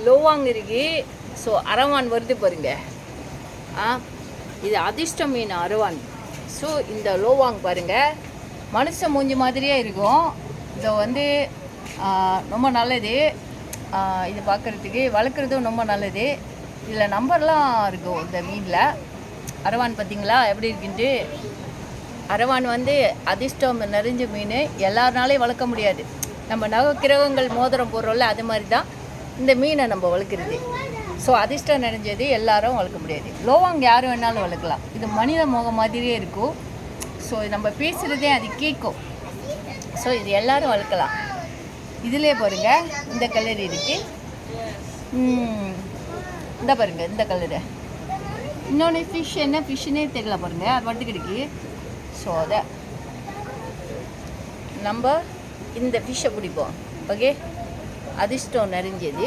லோவாங் இருக்கு. ஸோ அரவான் வருது பாருங்க. இது அதிர்ஷ்ட மீன் அரவான். ஸோ இந்த லோவாங் பாருங்கள், மனுஷ மூஞ்சி மாதிரியே இருக்கும். இதை வந்து ரொம்ப நல்லது. இது பார்க்குறதுக்கு வளர்க்குறதும் ரொம்ப நல்லது. இதில் நம்பர்லாம் இருக்கும் இந்த மீனில். அரவான் பார்த்திங்களா எப்படி இருக்குன்ட்டு. அரவான் வந்து அதிர்ஷ்டம் நிறைஞ்ச மீன். எல்லாருனாலையும் வளர்க்க முடியாது. நம்ம நவக்கிரகங்கள் மோதிரம் போடுறோம்ல, அது மாதிரி தான் இந்த மீனை நம்ம வளர்க்குறது. ஸோ அதிர்ஷ்டம் நிறைஞ்சது எல்லாரும் வளர்க்க முடியாது. லோவாங் யார் வேணாலும் வளர்க்கலாம். இது மனித முகம் மாதிரியே இருக்கும். ஸோ நம்ம பேசுகிறதே அது கேட்கும். ஸோ இது எல்லோரும் வளர்க்கலாம். இதிலே பாருங்கள், இந்த கலர் இருக்குது. இந்த பாருங்கள், இந்த கலரு. இன்னொன்று ஃபிஷ், என்ன ஃபிஷ்ஷுன்னே தெரியல பாருங்கள், அது மட்டும் கிடைக்கு. ஸோ அதை நம்ம இந்த ஃபிஷ்ஷை பிடிப்போம். ஓகே, அதிர்ஷ்டம் நிறைஞ்சது.